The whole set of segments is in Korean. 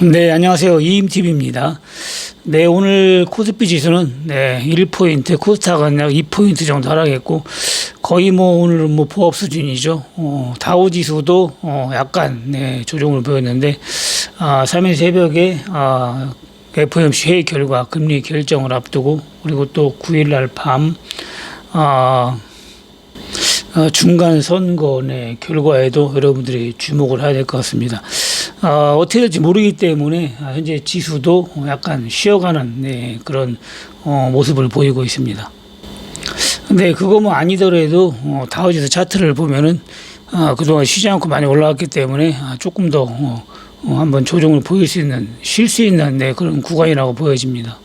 네, 안녕하세요. 이임TV입니다. 네, 오늘 코스피 지수는 1포인트, 코스닥은 약 2포인트 정도 하락했고, 거의 오늘 보합 수준이죠. 다우 지수도 약간 조정을 보였는데, 3일 새벽에 FOMC 회의 결과 금리 결정을 앞두고, 그리고 또 9일 날 밤 중간 선거 결과에도 여러분들이 주목을 해야 될 것 같습니다. 어떻게 될지 모르기 때문에 현재 지수도 약간 쉬어가는 그런 모습을 보이고 있습니다. 근데 그거 아니더라도 다우지수 차트를 보면은 그동안 쉬지 않고 많이 올라왔기 때문에 조금 더 한번 조정을 보일 수 있는, 쉴 수 있는 그런 구간이라고 보여집니다.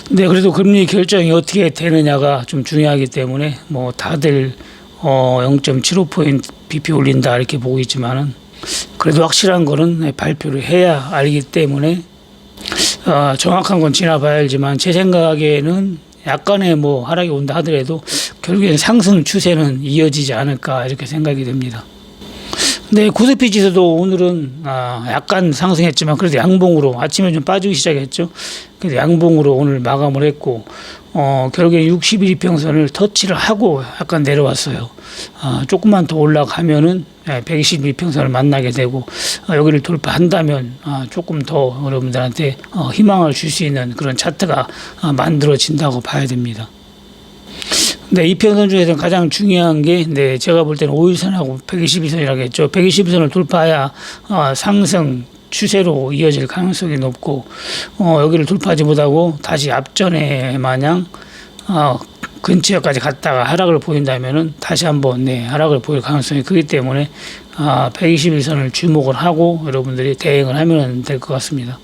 네, 그래도 금리 결정이 어떻게 되느냐가 좀 중요하기 때문에 다들 0.75포인트 BP 올린다 이렇게 보고 있지만은, 그래도 확실한 거는 발표를 해야 알기 때문에 정확한 건 지나봐야 알지만, 제 생각에는 약간의 하락이 온다 하더라도 결국엔 상승 추세는 이어지지 않을까 이렇게 생각이 됩니다. 네, 코스피 지수도 오늘은 약간 상승했지만 그래도 양봉으로 아침에 좀 빠지기 시작했죠. 그래서 양봉으로 오늘 마감을 했고, 결국에 60일 이평선을 터치를 하고 약간 내려왔어요. 조금만 더 올라가면은 120일 이평선을 만나게 되고, 여기를 돌파한다면 조금 더 여러분들한테 희망을 줄 수 있는 그런 차트가 만들어진다고 봐야 됩니다. 네, 이평선 중에서 가장 중요한 게, 제가 볼 때는 5일선하고 122선이라고 했죠. 122선을 돌파해야 상승 추세로 이어질 가능성이 높고, 여기를 돌파하지 못하고 다시 앞전에 마냥 근처까지 갔다가 하락을 보인다면은 다시 한번 하락을 보일 가능성이 크기 때문에 121선을 주목을 하고 여러분들이 대응을 하면 될 것 같습니다.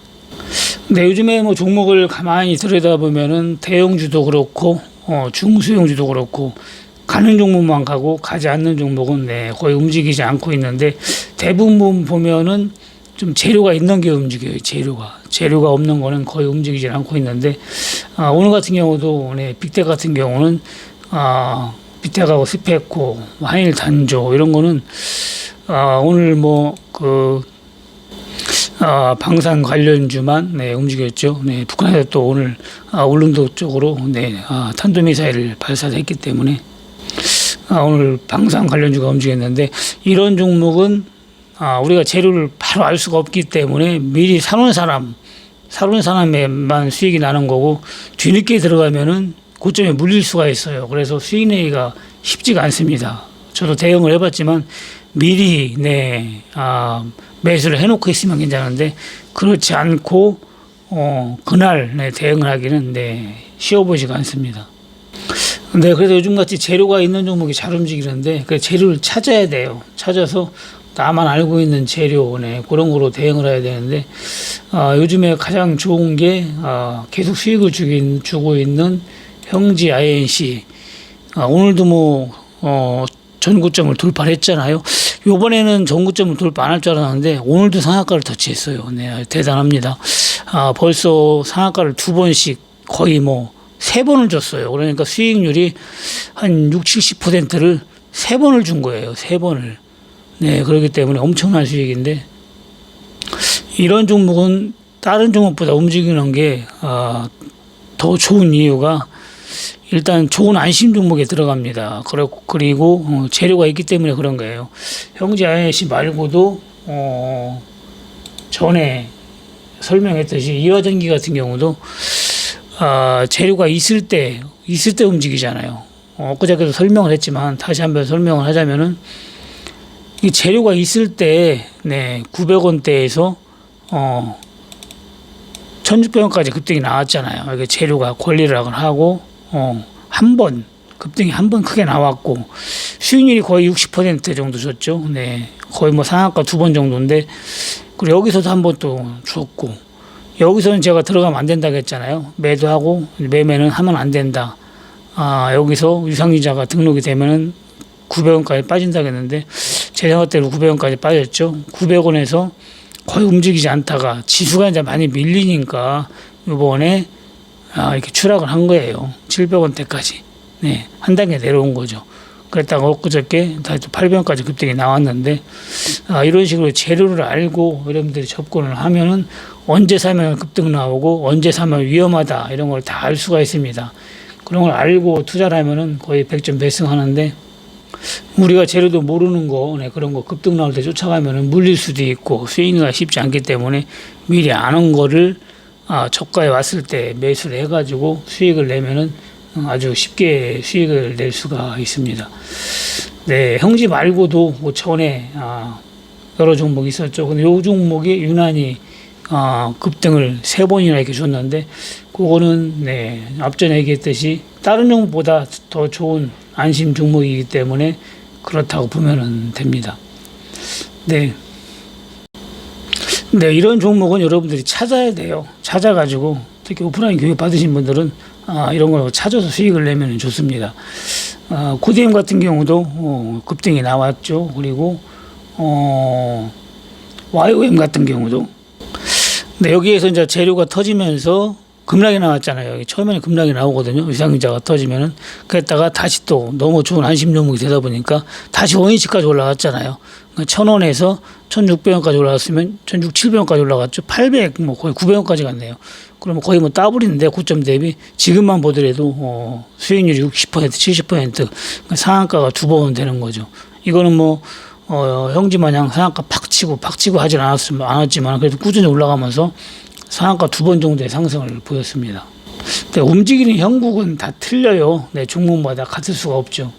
근데 요즘에 종목을 가만히 들여다보면은 대형주도 그렇고 중소형주도 그렇고 가는 종목만 가고 가지 않는 종목은 거의 움직이지 않고 있는데, 대부분 보면은 좀 재료가 있는 게 움직여요. 재료가 없는 거는 거의 움직이지 않고 있는데, 오늘 같은 경우도 빅텍 같은 경우는 빅텍하고 스페코, 한일 단조 이런 거는 오늘 방산 관련주만 움직였죠. 북한에서 또 오늘 울릉도 쪽으로 탄도미사일을 발사했기 때문에 오늘 방산 관련주가 움직였는데, 이런 종목은 우리가 재료를 바로 알 수가 없기 때문에 미리 사놓은 사람에만 수익이 나는 거고, 뒤늦게 들어가면은 고점에 물릴 수가 있어요. 그래서 수익 내기가 쉽지가 않습니다. 저도 대응을 해봤지만 미리 매수를 해놓고 있으면 괜찮은데, 그렇지 않고 그날 대응을 하기는 쉬워 보이지가 않습니다. 근데 그래도 요즘같이 재료가 있는 종목이 잘 움직이는데, 그 재료를 찾아야 돼요. 찾아서 나만 알고 있는 재료 그런 거로 대응을 해야 되는데, 요즘에 가장 좋은 게 계속 수익을 주고 있는 형지 INC, 오늘도 전고점을 돌파를 했잖아요. 요번에는 전고점을 돌파 안 할 줄 알았는데 오늘도 상한가를 터치했어요. 대단합니다. 벌써 상한가를 2번씩 거의 3번을 줬어요. 그러니까 수익률이 한 60-70%를 3번을 준 거예요. 3번을. 그렇기 때문에 엄청난 수익인데, 이런 종목은 다른 종목보다 움직이는 게 더 좋은 이유가, 일단 좋은 안심 종목에 들어갑니다. 그리고 재료가 있기 때문에 그런 거예요. 형제 INC 말고도 전에 설명했듯이 이화전기 같은 경우도 재료가 있을 때 움직이잖아요. 엊그저께도 설명을 했지만 다시 한번 설명을 하자면은, 이 재료가 있을 때 900원대에서 1600원까지 급등이 나왔잖아요. 이게 재료가 권리를 하고 급등이 한 번 크게 나왔고, 수익률이 거의 60% 정도 줬죠. 거의 상한가 2번 정도인데, 그리고 여기서도 한 번 또 줬고, 여기서는 제가 들어가면 안 된다고 했잖아요. 매도하고 매매는 하면 안 된다. 여기서 유상증자가 등록이 되면은 900원까지 빠진다고 했는데, 제 생각대로 900원까지 빠졌죠. 900원에서 거의 움직이지 않다가 지수가 이제 많이 밀리니까 이번에 이렇게 추락을 한 거예요. 700원대까지. 한 단계 내려온 거죠. 그랬다가 엊그저께 다시 또 800원까지 급등이 나왔는데, 이런 식으로 재료를 알고 여러분들이 접근을 하면은 언제 사면 급등 나오고 언제 사면 위험하다 이런 걸 다 알 수가 있습니다. 그런 걸 알고 투자를 하면은 거의 100점 배승하는데, 우리가 재료도 모르는 거, 그런 거 급등 나올 때 쫓아가면은 물릴 수도 있고 수익이 쉽지 않기 때문에 미리 아는 거를 저가에 왔을 때 매수를 해가지고 수익을 내면은 아주 쉽게 수익을 낼 수가 있습니다. 네, 형지 말고도 5천원에 여러 종목이 있었죠. 근데 요 종목이 유난히 급등을 3번이나 이렇게 줬는데, 그거는 네, 앞전에 얘기했듯이 다른 종목보다 더 좋은 안심 종목이기 때문에 그렇다고 보면 됩니다. 네. 네, 이런 종목은 여러분들이 찾아야 돼요. 찾아가지고, 특히 오프라인 교육 받으신 분들은 이런 걸 찾아서 수익을 내면 좋습니다. 고디엠 같은 경우도 급등이 나왔죠. 그리고 YOM 같은 경우도, 네, 여기에서 이제 재료가 터지면서 급락이 나왔잖아요. 처음에는 급락이 나오거든요. 위상기자가 터지면은. 그랬다가 다시 또 너무 좋은 안심 종목이 되다 보니까 다시 원위치까지 올라갔잖아요. 1,000원에서 1,600원까지 올라갔으면 1,600, 700원까지 올라갔죠. 800, 뭐 거의 900원까지 갔네요. 그러면 거의 뭐 더블인데, 고점 대비 지금만 보더라도 수익률이 60%, 70% 상한가가 2번 되는 거죠. 이거는 뭐 형지 마냥 상한가 팍 치고 하진 않았지만 그래도 꾸준히 올라가면서 상한가 2번 정도의 상승을 보였습니다. 네, 움직이는 형국은 다 틀려요. 네, 종목마다 같을 수가 없죠.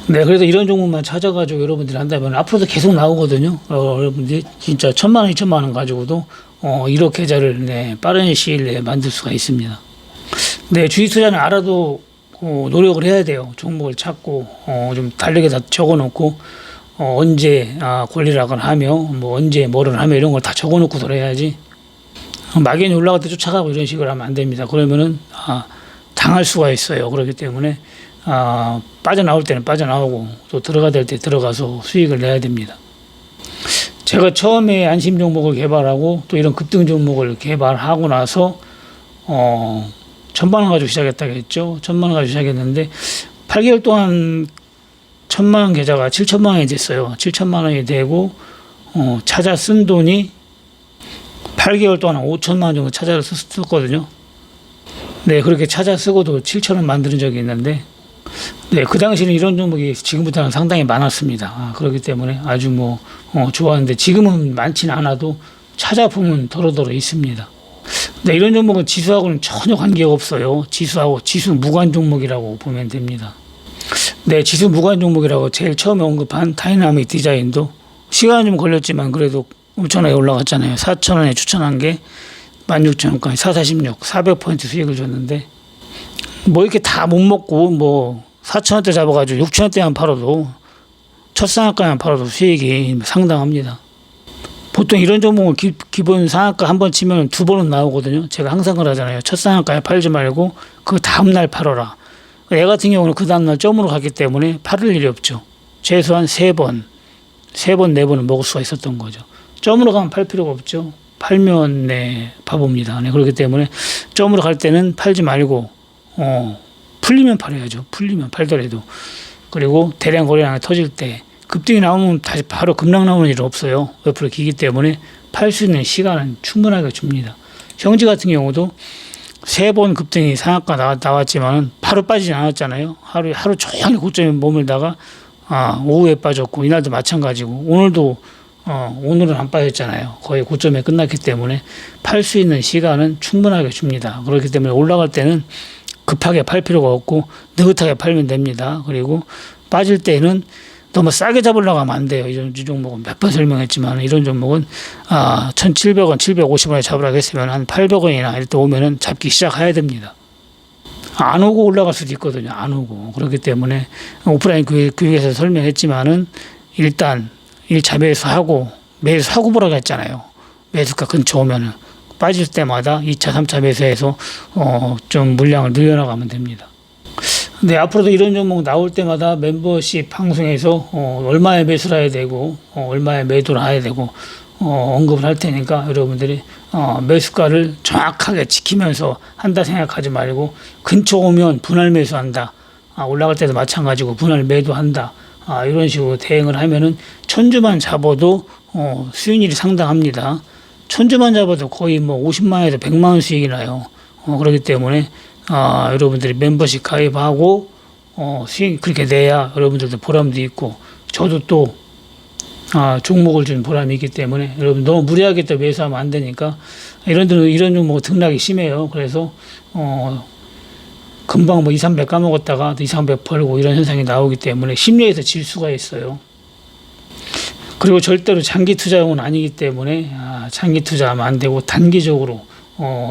네, 그래서 이런 종목만 찾아가지고 여러분들이 한다면 앞으로도 계속 나오거든요. 여러분들이 진짜 1,000만원, 2,000만원 가지고도 1억 계좌를 네, 빠른 시일 내에 만들 수가 있습니다. 네, 주식 투자는 알아도 노력을 해야 돼요. 종목을 찾고 좀 다르게 다 적어놓고 언제 권리락을 하며 뭐 언제 뭐를 하며 이런 걸 다 적어놓고 돌아야지, 막연히 올라갈 때 쫓아가고 이런 식으로 하면 안 됩니다. 그러면은 당할 수가 있어요. 그렇기 때문에 빠져나올 때는 빠져나오고 또 들어가야 될 때 들어가서 수익을 내야 됩니다. 제가 처음에 안심 종목을 개발하고 또 이런 급등 종목을 개발하고 나서 1,000만원 가지고 시작했다고 했죠. 1,000만원 가지고 시작했는데 8개월 동안 1,000만원 계좌가 7,000만원이 됐어요. 7,000만원이 되고 찾아 쓴 돈이 8개월 동안 5천만원 정도 찾아서 썼거든요. 네, 그렇게 찾아 쓰고도 7천원 만드는 적이 있는데, 네, 그 당시에는 이런 종목이 지금부터는 상당히 많았습니다. 그렇기 때문에 아주 좋았는데 지금은 많지는 않아도 찾아보면 더러더러 있습니다. 네, 이런 종목은 지수하고는 전혀 관계가 없어요. 지수 무관 종목이라고 보면 됩니다. 네, 지수 무관 종목이라고 제일 처음에 언급한 다이나믹 디자인도 시간은 좀 걸렸지만 그래도 엄청나게 올라갔잖아요. 4,000원에 추천한 게 16,000원까지 446, 400% 수익을 줬는데, 뭐 이렇게 다 못 먹고 4,000원대 잡아가지고 6,000원대만 팔아도, 첫 상한가만 팔아도 수익이 상당합니다. 보통 이런 종목은 기본 상한가 한 번 치면 2번은 나오거든요. 제가 항상 그러잖아요. 첫 상한가에 팔지 말고 그 다음날 팔아라. 얘 같은 경우는 그 다음날 점으로 갔기 때문에 팔을 일이 없죠. 최소한 3번, 4번은 먹을 수가 있었던 거죠. 점으로 가면 팔 필요가 없죠. 팔면 바보입니다. 네, 그렇기 때문에 점으로 갈 때는 팔지 말고 풀리면 팔아야죠. 풀리면 팔더라도. 그리고 대량 거래량이 터질 때 급등이 나오면 다시 바로 급락 나오는 일은 없어요. 옆으로 기기 때문에 팔 수 있는 시간은 충분하게 줍니다. 형지 같은 경우도 3번 급등이 상한가 나왔지만 바로 빠지지 않았잖아요. 하루 종일 고점에 머물다가 오후에 빠졌고, 이날도 마찬가지고, 오늘은 안 빠졌잖아요. 거의 고점에 끝났기 때문에 팔 수 있는 시간은 충분하게 줍니다. 그렇기 때문에 올라갈 때는 급하게 팔 필요가 없고 느긋하게 팔면 됩니다. 그리고 빠질 때는 너무 싸게 잡으려고 하면 안 돼요. 이 종목은 몇 번 설명했지만, 이런 종목은 1,700원, 750원에 잡으라고 했으면 한 800원이나 이럴 때 오면은 잡기 시작해야 됩니다. 안 오고 올라갈 수도 있거든요. 안 오고. 그렇기 때문에 오프라인 교육에서 설명했지만은 일단 1차 매수하고 매일 사고 보라고 했잖아요. 매수가 근처 오면은 빠질 때마다 2차, 3차 매수해서 좀 물량을 늘려나가면 됩니다. 네, 앞으로도 이런 종목 나올 때마다 멤버십 방송에서 얼마에 매수를 해야 되고 얼마에 매도를 해야 되고 언급을 할 테니까 여러분들이 매수가를 정확하게 지키면서 한다 생각하지 말고 근처 오면 분할 매수한다. 올라갈 때도 마찬가지고 분할 매도한다. 이런 식으로 대응을 하면은 천주만 잡아도 수익률이 상당합니다. 천주만 잡아도 거의 뭐 50만 원에서 100만 원 수익이 나요. 그렇기 때문에 여러분들이 멤버십 가입하고 수익 그렇게 내야 여러분들도 보람도 있고 저도 또 종목을 준 보람이 있기 때문에 여러분 너무 무리하게 또 매수하면 안 되니까 이런 종목 등락이 심해요. 그래서 금방 뭐 2, 300 까먹었다가 2, 300 벌고 이런 현상이 나오기 때문에 심리에서 질 수가 있어요. 그리고 절대로 장기 투자용은 아니기 때문에 장기 투자하면 안 되고 단기적으로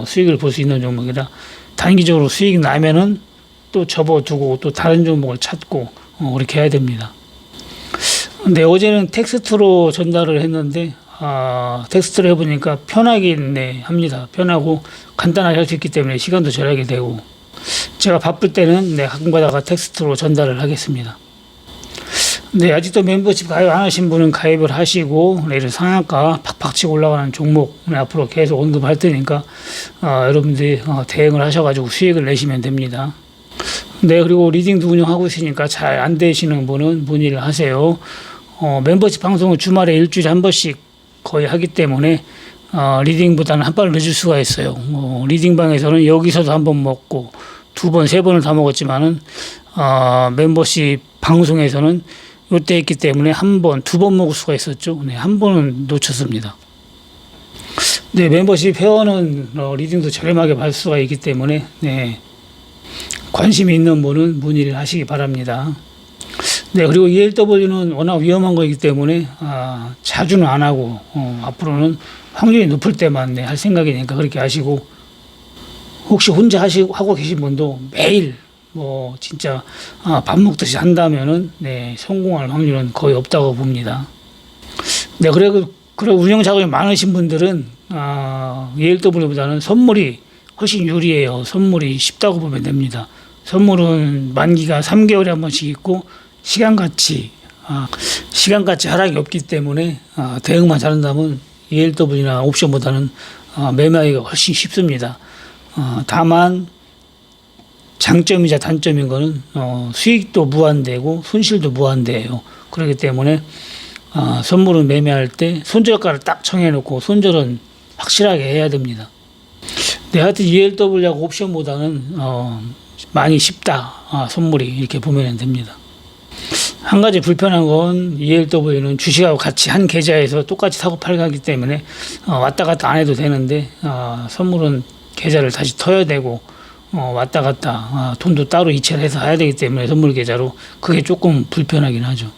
수익을 볼 수 있는 종목이라 단기적으로 수익 나면은 또 접어두고 또 다른 종목을 찾고 그렇게 해야 됩니다. 근데 어제는 텍스트로 전달을 했는데 텍스트로 해보니까 편하긴 합니다. 편하고 간단하게 할 수 있기 때문에 시간도 절약이 되고 제가 바쁠 때는 가끔가다가 텍스트로 전달을 하겠습니다. 네, 아직도 멤버십 가입 안 하신 분은 가입을 하시고 내일 상한가 팍팍 치고 올라가는 종목 앞으로 계속 언급할 테니까 여러분들이 대응을 하셔가지고 수익을 내시면 됩니다. 네, 그리고 리딩도 운영하고 있으니까 잘 안 되시는 분은 문의를 하세요. 멤버십 방송을 주말에 일주일에 한 번씩 거의 하기 때문에 리딩보다는 한 발 늦을 수가 있어요. 리딩방에서는 여기서도 한 번 먹고 두 번, 세 번을 다 먹었지만은 멤버십 방송에서는 요때 했기 때문에 한 번, 두 번 먹을 수가 있었죠. 네, 한 번은 놓쳤습니다. 네, 멤버십 회원은 리딩도 저렴하게 받을 수가 있기 때문에 네, 관심이 있는 분은 문의를 하시기 바랍니다. 네, 그리고 ELW는 워낙 위험한 거이기 때문에 자주는 안 하고 앞으로는 확률이 높을 때만 할 생각이니까 그렇게 하시고 혹시 혼자 하고 계신 분도 매일 뭐 진짜 밥 먹듯이 한다면은 성공할 확률은 거의 없다고 봅니다. 네, 그리고 운영 자금이 많으신 분들은 ELW보다는 선물이 훨씬 유리해요. 선물이 쉽다고 보면 됩니다. 선물은 만기가 3개월에 한 번씩 있고 시간같이 하락이 없기 때문에 대응만 잘한다면 ELW나 옵션보다는 매매하기가 훨씬 쉽습니다. 다만 장점이자 단점인 거는 수익도 무한대고 손실도 무한대예요. 그렇기 때문에 선물은 매매할 때 손절가를 딱 정해놓고 손절은 확실하게 해야 됩니다. 네, 하여튼 ELW하고 옵션보다는 많이 쉽다. 선물이 이렇게 보면 됩니다. 한 가지 불편한 건 ELW는 주식하고 같이 한 계좌에서 똑같이 사고 팔고 하기 때문에 왔다 갔다 안 해도 되는데 선물은 계좌를 다시 터야 되고 왔다 갔다 돈도 따로 이체를 해서 해야 되기 때문에 선물 계좌로 그게 조금 불편하긴 하죠.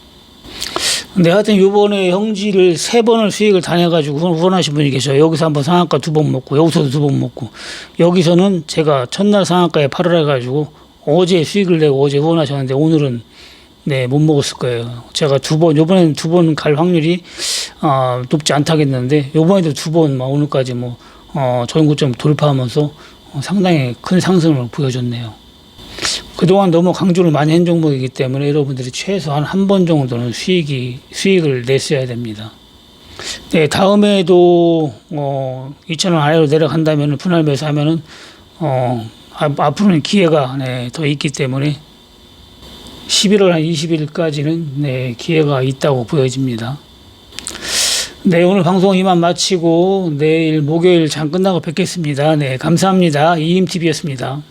근데 하여튼 요번에 형지를 3번을 수익을 다녀가지고 후원하신 분이 계셔요. 여기서 한번 상한가 2번 먹고 여기서도 2번 먹고 여기서는 제가 첫날 상한가에 팔으라 해가지고 어제 수익을 내고 어제 후원하셨는데 오늘은 못 먹었을 거예요. 제가 요번에는 2번 갈 확률이 높지 않다겠는데 요번에도 2번 오늘까지 저고점 돌파하면서 상당히 큰 상승을 보여줬네요. 그동안 너무 강조를 많이 한 종목이기 때문에 여러분들이 최소한 한 번 정도는 수익을 냈어야 됩니다. 네, 다음에도 2,000원 아래로 내려간다면 분할 매수하면은 앞으로는 기회가 더 있기 때문에 11월 한 20일까지는 기회가 있다고 보여집니다. 네, 오늘 방송 이만 마치고 내일 목요일 장 끝나고 뵙겠습니다. 네, 감사합니다. 이임TV였습니다.